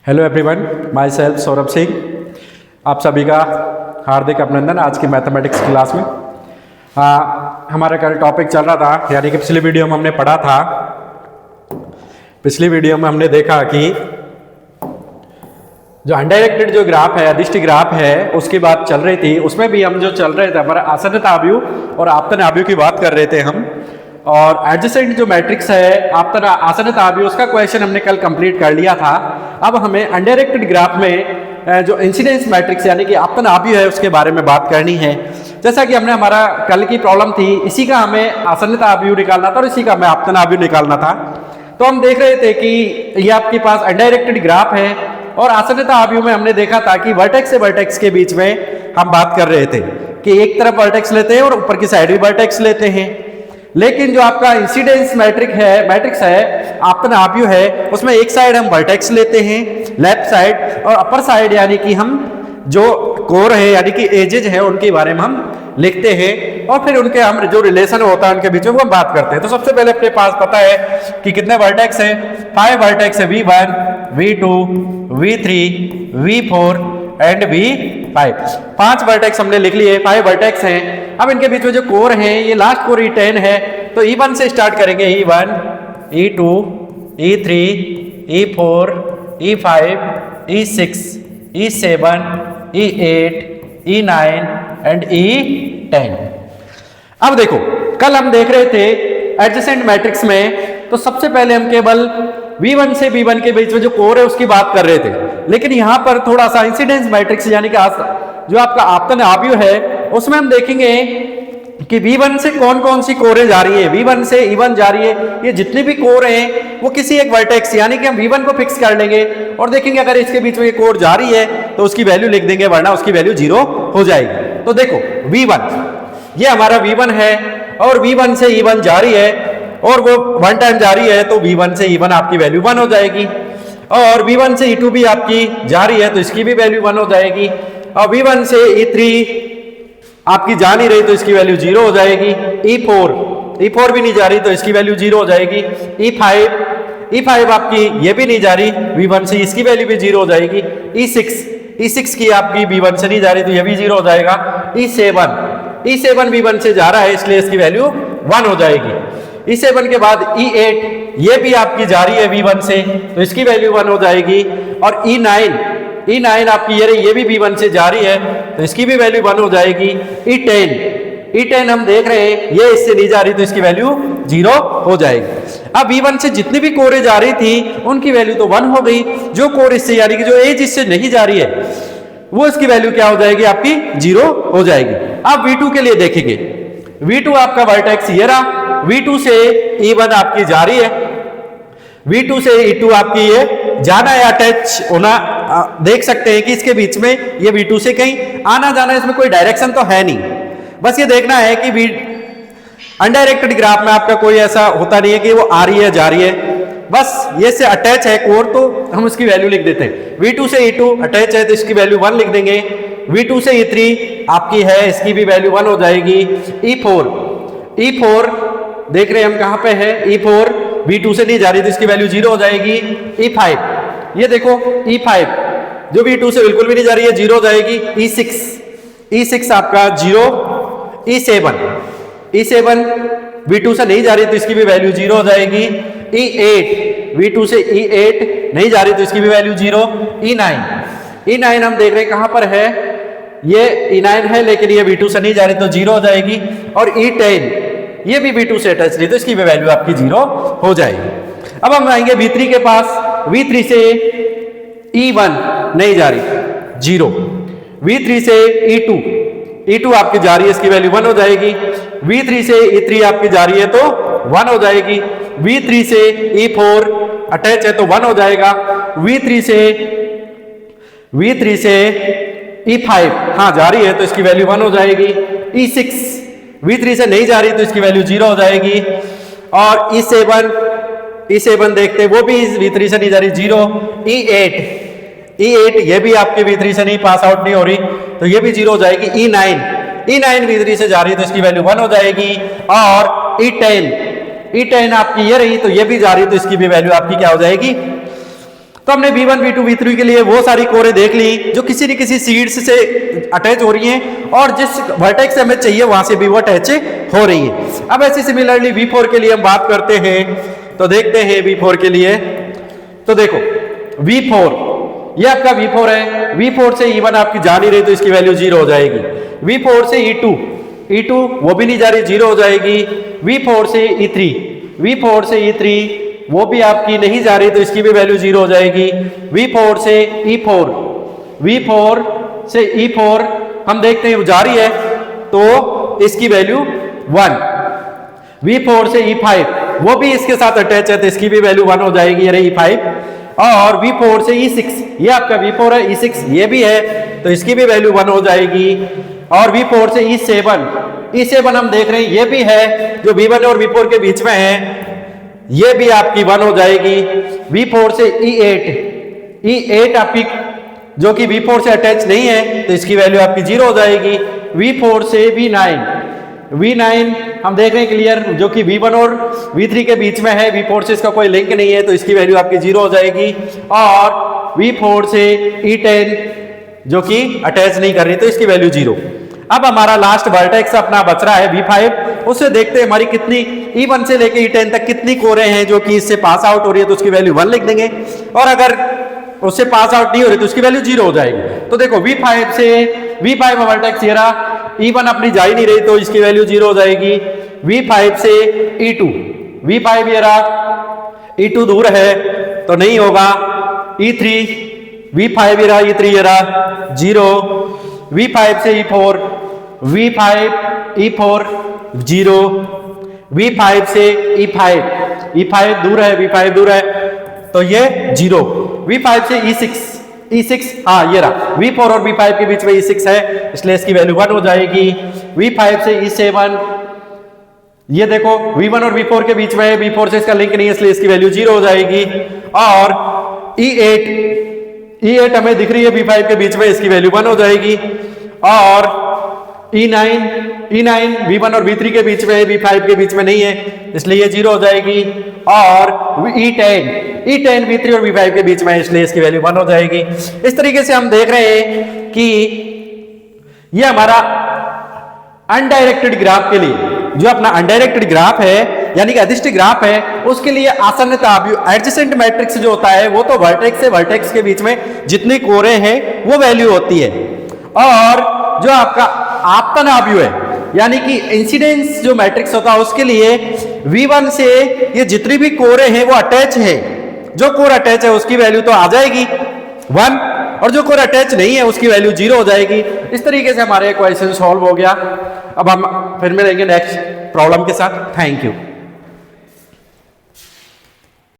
Hello everyone, my self Saurabh Singh. आप सभी का हार्दिक अभिनंदन आज की मैथमेटिक्स क्लास में। हमारा कल टॉपिक चल रहा था, यानी कि पिछली वीडियो में हमने पढ़ा था, पिछली वीडियो में हमने देखा कि जो अनडायरेक्टेड जो ग्राफ है, अदिष्ट ग्राफ है, उसकी बात चल रही थी। उसमें भी हम जो चल रहे थे हमारा आसन्नता आव्यूह और आपतन आव्यूह की बात कर रहे थे हम। और एडजेसेंट जो मैट्रिक्स है आपतन आसन्नता आव्यूह, उसका क्वेश्चन हमने कल कंप्लीट कर लिया था। अब हमें अनडायरेक्टेड ग्राफ में जो इंसिडेंस मैट्रिक्स यानी कि आपतन आव्यूह है उसके बारे में बात करनी है। जैसा कि हमने हमारा कल की प्रॉब्लम थी, इसी का हमें आसन्नता आव्यूह निकालना था और इसी का हमें आपतन आव्यूह निकालना था। तो हम देख रहे थे कि ये आपके पास अनडायरेक्टेड ग्राफ है और आसन्नता आव्यूह में हमने देखा था कि वर्टेक्स से वर्टेक्स के बीच में हम बात कर रहे थे कि एक तरफ वर्टेक्स लेते हैं और ऊपर की साइड भी वर्टेक्स लेते हैं। लेकिन जो आपका इंसिडेंस मैट्रिक्स है आपतन आव्यूह है, उसमें एक साइड हम वर्टेक्स लेते हैं लेफ्ट साइड, और अपर साइड यानी कि हम जो कोर है यानी कि एजेज है उनके बारे में हम लिखते हैं और फिर उनके हम जो रिलेशन होता है उनके बीच में वो हम बात करते हैं। तो सबसे पहले अपने पास पता है कि कितने वर्टेक्स है, 5 वर्टेक्स है, V1, V2, V3, V4 and V5। 5 vertex हमने लिख लिए, 5 वर्टेक्स हैं। अब इनके बीच में जो कोर है, ये लास्ट कोर E10 है, तो E1 से स्टार्ट करेंगे। E1, E2, E3, E4, E5, E6, E7, E8, E9 and E10। अब देखो, कल हम देख रहे थे एडजेसेंट मैट्रिक्स में, तो सबसे पहले हम केवल V1 से V1 के बीच में जो कोर है उसकी बात कर रहे थे। लेकिन यहां पर थोड़ा सा इंसिडेंस मैट्रिक्स यानी कि जो आपका आपतन आव्यूह है उसमें हम देखेंगे कि V1 से कौन कौन सी कोरें जा रही है। V1 से E1 जा रही है, ये जितनी भी कोर हैं वो किसी एक वर्टेक्स यानी कि हम V1 को फिक्स कर लेंगे और देखेंगे अगर इसके बीच में ये कोर जा रही है तो उसकी वैल्यू लिख देंगे, वरना उसकी वैल्यू 0 हो जाएगी। तो देखो V1, ये हमारा V1 है और V1 से E1 जा रही है और वो 1 टाइम जा रही है, तो V1 से E1 आपकी वैल्यू 1 हो जाएगी। और V1 से E2 भी आपकी जा रही है तो इसकी भी वैल्यू 1 हो जाएगी। और V1 से E3 आपकी जा नहीं रही तो इसकी वैल्यू 0 हो जाएगी। E4 भी नहीं जा रही तो इसकी वैल्यू 0 हो जाएगी। E5 आपकी ये भी नहीं जा रही V1 से, इसकी वैल्यू भी 0 हो जाएगी। E6 की आपकी V1 से नहीं जा रही तो ये भी 0 हो जाएगा। E7 V1 से जा रहा है इसलिए इसकी वैल्यू 1 हो जाएगी। E7 के बाद E8, ये भी आपकी जा रही है V1 से तो इसकी वैल्यू 1 हो जाएगी। और E9 आपकी ये भी V1 से जा रही है तो इसकी भी वैल्यू 1 हो जाएगी। E10 हम देख रहे हैं ये इससे नहीं जा रही तो इसकी वैल्यू 0 हो जाएगी। अब V1 से जितनी भी कोरें जा रही थी उनकी वैल्यू तो 1 हो गई। जो कोर इससे यानी कि जो एज इससे नहीं जा रही है वो इसकी वैल्यू क्या हो जाएगी, आपकी 0 हो जाएगी। अब V2 के लिए देखेंगे। V2 आपका वर्टेक्स ये रहा, V2 से E1 आपकी जा रही है, V2 से E2 आपकी ये जाना है, अटैच होना देख सकते हैं कि इसके बीच में ये V2 से कहीं आना जाना, इसमें कोई डायरेक्शन तो है नहीं। बस ये देखना है कि अनडायरेक्टेड ग्राफ में आपका कोई ऐसा होता नहीं है कि वो आ रही है जा रही है, बस ये से अटैच है कोर तो हम उसकी वैल्यू लिख देते हैं। V2 से E2 अटैच है तो इसकी वैल्यू 1 लिख देंगे। V2 से E3 आपकी है, इसकी भी वैल्यू 1 हो जाएगी। E4 देख रहे हैं हम कहां पे है, E4 V2 से नहीं जा रही तो इसकी वैल्यू 0 हो जाएगी। E5 ये देखो, E5 जो V2 से बिल्कुल भी नहीं जा रही है 0 हो जाएगी। E6 आपका 0। E7 V2 से नहीं जा रही तो इसकी भी वैल्यू 0 हो जाएगी। E8 V2 से E8 नहीं जा रही तो इसकी भी वैल्यू 0। E9 हम देख रहे हैं कहां पर है, ये E9 है लेकिन ये V2 से नहीं जा रही तो 0 हो जाएगी। और E10 ये भी V2 से अटैच नहीं तो इसकी भी वैल्यू आपकी 0 हो जाएगी। अब हम आएंगे V3 के पास। V3 से E1 नहीं जा रही 0, V3 से E2 आपकी जा रही है, इसकी वैल्यू 1 हो जाएगी। V3 से E3 आपकी जा रही है तो 1 हो जाएगी। V3 से E4 अटैच है तो 1 हो जाएगा। V3 से E5 हाँ जा रही है तो इसकी वैल्यू 1 हो जाएगी। E6 V3 से नहीं जा रही तो इसकी वैल्यू 0 हो जाएगी। और E7 देखते हैं, वो भी V3 से नहीं जा रही 0। E8 ये भी आपके V3 से नहीं पास आउट नहीं हो रही तो ये भी 0 हो जाएगी। E9 V3 से जा रही है तो इसकी वैल्यू 1 हो जाएगी। और E10 आपकी ये रही तो ये भी जा रही है तो इसकी भी वैल्यू आपकी क्या हो जाएगी, तो हमने V1 V2 V3 के लिए वो सारी कोरें देख ली जो किसी न किसी सीड्स से अटैच हो रही हैं और जिस वर्टेक्स हमें चाहिए वहां से भी वो अटैच हो रही है। अब ऐसे सिमिलरली V4 के लिए हम बात करते हैं, तो देखते हैं V4 के लिए। तो देखो V4, ये आपका V4 है, V4 से E1 आपकी जा नहीं रही तो इसकी वैल्यू 0 हो जाएगी। V4 से E2 वो भी नहीं जा रही, 0 हो जाएगी। V4 से E3 वो भी आपकी नहीं जा रही तो इसकी भी वैल्यू 0 हो जाएगी। V4 से E4 हम देखते हैं वो जा रही है तो इसकी वैल्यू 1। V4 से E5 वो भी इसके साथ अटैच है तो इसकी भी वैल्यू 1 हो जाएगी, अरे E5। और V4 से E6, ये आपका V4 है, E6 ये भी है तो इसकी भी वैल्यू 1 हो जाएगी। और V4 से E7 हम देख रहे हैं ये भी है जो V1 और V4 के बीच में है, ये भी आपकी 1 हो जाएगी। V4 से E8 आपकी जो कि V4 से अटैच नहीं है तो इसकी वैल्यू आपकी 0 हो जाएगी। V4 से V9 हम देख रहे हैं क्लियर, जो कि V1 और V3 के बीच में है, V4 से इसका कोई लिंक नहीं है तो इसकी वैल्यू आपकी 0 हो जाएगी। और V4 से E10 जो कि अटैच नहीं कर रही तो इसकी वैल्यू 0। अब हमारा लास्ट वर्टेक्स अपना बच रहा है V5, उससे देखते हैं हमारी कितनी E1 से लेके E10 तक कितनी कोरें हैं जो कि इससे पास आउट हो रही है तो उसकी वैल्यू 1 लिख देंगे, और अगर उससे पास आउट नहीं हो रही तो उसकी वैल्यू 0 हो जाएगी। तो देखो V5 वर्टेक्स ये रहा, E1 अपनी जा ही नहीं रही तो इसकी वैल्यू 0 हो जाएगी। V5 से V5 ये रहा, E2 दूर है तो नहीं होगा। E3 V5 ये रहा, E3 ये रहा 0। V5 से E4 0। V5 से E5 दूर है, V5 दूर है तो ये 0। V5 से E6 हाँ ये रहा, V4 और V5 के बीच में E6 है इसलिए इसकी वैल्यू 1 हो जाएगी। V5 से E7 ये देखो V1 और V4 के बीच में है, V4 से इसका लिंक नहीं है इसलिए इसकी वैल्यू 0 हो जाएगी। और E8 हमें दिख रही है V5 के बीच में, इसकी वैल्यू 1 हो जाएगी। और E9 V1 और V3 के बीच में है, V5 के बीच में नहीं है इसलिए ये 0 हो जाएगी। और E10 V3 और V5 के बीच में है इसलिए इसकी वैल्यू 1 हो जाएगी। इस तरीके से हम देख रहे हैं कि ये हमारा अनडायरेक्टेड ग्राफ के लिए, जो अपना अनडायरेक्टेड ग्राफ है यानी कि अदिष्ट ग्राफ है, उसके लिए आसन्नता एडजेसेंट मैट्रिक्स जो होता है वो तो वर्टेक्स से वर्टेक्स के बीच में जितनी कोरें हैं वो वैल्यू होती है। और जो आपका आपतन आव्यूह है यानी कि इंसिडेंस जो मैट्रिक्स होता है उसके लिए V1 से ये जितनी भी कोरें हैं वो अटैच है, जो कोर अटैच है उसकी वैल्यू तो आ जाएगी 1 और जो कोर अटैच नहीं है उसकी वैल्यू 0 हो जाएगी। इस तरीके से हमारे क्वेश्चन सॉल्व हो गया। अब हम फिर मिलेंगे नेक्स्ट प्रॉब्लम के साथ। Thank you.